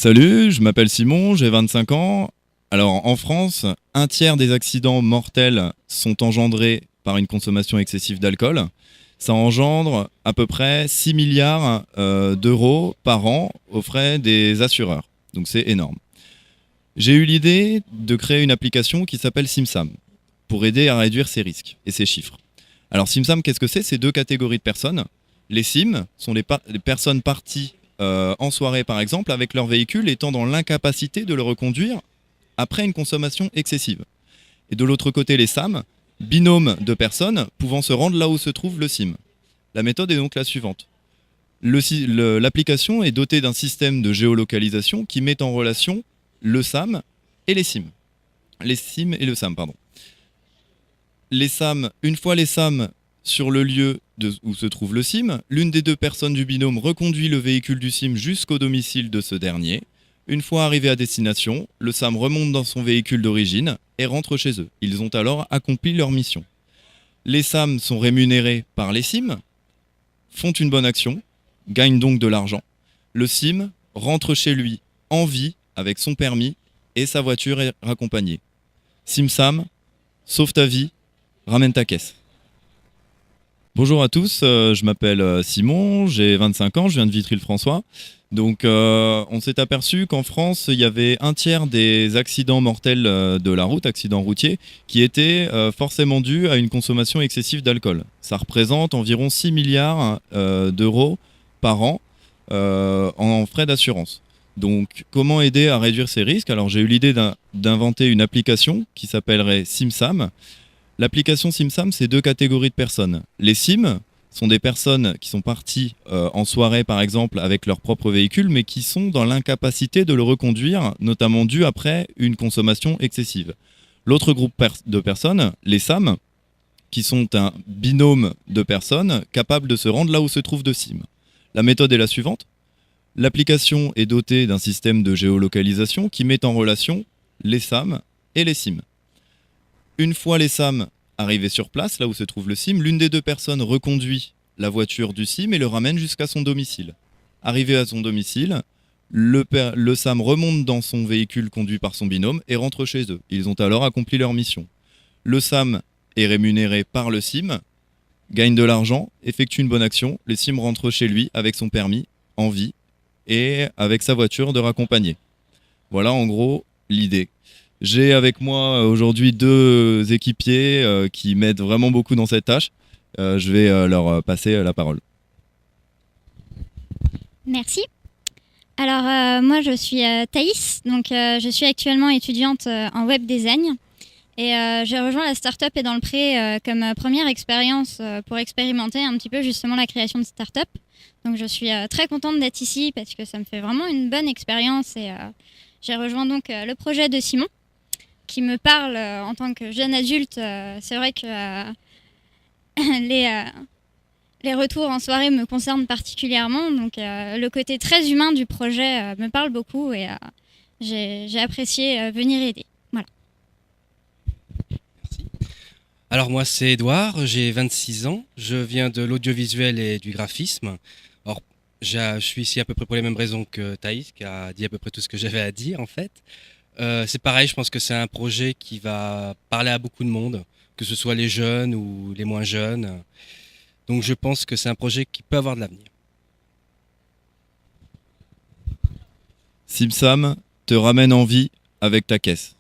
Salut, je m'appelle Simon, j'ai 25 ans. Alors en France, un tiers des accidents mortels sont engendrés par une consommation excessive d'alcool. Ça engendre à peu près 6 milliards d'euros par an aux frais des assureurs. Donc c'est énorme. J'ai eu l'idée de créer une application qui s'appelle SimSam pour aider à réduire ces risques et ces chiffres. Alors SimSam, qu'est-ce que c'est? C'est deux catégories de personnes. Les Sim sont les personnes parties en soirée par exemple avec leur véhicule étant dans l'incapacité de le reconduire après une consommation excessive. Et de l'autre côté les SAM, binômes de personnes pouvant se rendre là où se trouve le SIM. La méthode est donc la suivante. L'application est dotée d'un système de géolocalisation qui met en relation le SAM et les SIM. Les SIM et le SAM, pardon. Les SAM, une fois les SAM sur le lieu où se trouve le SIM, l'une des deux personnes du binôme reconduit le véhicule du SIM jusqu'au domicile de ce dernier. Une fois arrivé à destination, le SAM remonte dans son véhicule d'origine et rentre chez eux. Ils ont alors accompli leur mission. Les SAM sont rémunérés par les SIM, font une bonne action, gagnent donc de l'argent. Le SIM rentre chez lui en vie avec son permis et sa voiture est raccompagnée. SimSam, sauve ta vie, ramène ta caisse. Bonjour à tous, je m'appelle Simon, j'ai 25 ans, je viens de Vitry-le-François. Donc on s'est aperçu qu'en France, il y avait un tiers des accidents mortels de la route, accidents routiers, qui étaient forcément dus à une consommation excessive d'alcool. Ça représente environ 6 milliards d'euros par an en frais d'assurance. Donc comment aider à réduire ces risques? Alors j'ai eu l'idée d'inventer une application qui s'appellerait SimSam. L'application SimSam, c'est deux catégories de personnes. Les Sim sont des personnes qui sont parties en soirée, par exemple, avec leur propre véhicule, mais qui sont dans l'incapacité de le reconduire, notamment dû après une consommation excessive. L'autre groupe de personnes, les SAM, qui sont un binôme de personnes capables de se rendre là où se trouve de Sim. La méthode est la suivante. L'application est dotée d'un système de géolocalisation qui met en relation les SAM et les Sim. Une fois les SAM arrivés sur place, là où se trouve le SIM, l'une des deux personnes reconduit la voiture du SIM et le ramène jusqu'à son domicile. Arrivé à son domicile, le SAM remonte dans son véhicule conduit par son binôme et rentre chez eux. Ils ont alors accompli leur mission. Le SAM est rémunéré par le SIM, gagne de l'argent, effectue une bonne action. Le SIM rentre chez lui avec son permis, en vie, et avec sa voiture de raccompagner. Voilà en gros l'idée. J'ai avec moi aujourd'hui deux équipiers qui m'aident vraiment beaucoup dans cette tâche. Je vais leur passer la parole. Merci. Alors moi je suis Thaïs, donc je suis actuellement étudiante en web design et j'ai rejoint la startup et dans le pré comme première expérience pour expérimenter un petit peu justement la création de startup. Donc je suis très contente d'être ici parce que ça me fait vraiment une bonne expérience et j'ai rejoint donc le projet de Simon qui me parle en tant que jeune adulte. C'est vrai que les retours en soirée me concernent particulièrement. Donc le côté très humain du projet me parle beaucoup et j'ai apprécié venir aider. Voilà. Merci. Alors moi c'est Edouard, j'ai 26 ans, je viens de l'audiovisuel et du graphisme. Alors je suis ici à peu près pour les mêmes raisons que Thaïs qui a dit à peu près tout ce que j'avais à dire en fait. C'est pareil, je pense que c'est un projet qui va parler à beaucoup de monde, que ce soit les jeunes ou les moins jeunes. Donc je pense que c'est un projet qui peut avoir de l'avenir. SimSam te ramène en vie avec ta caisse.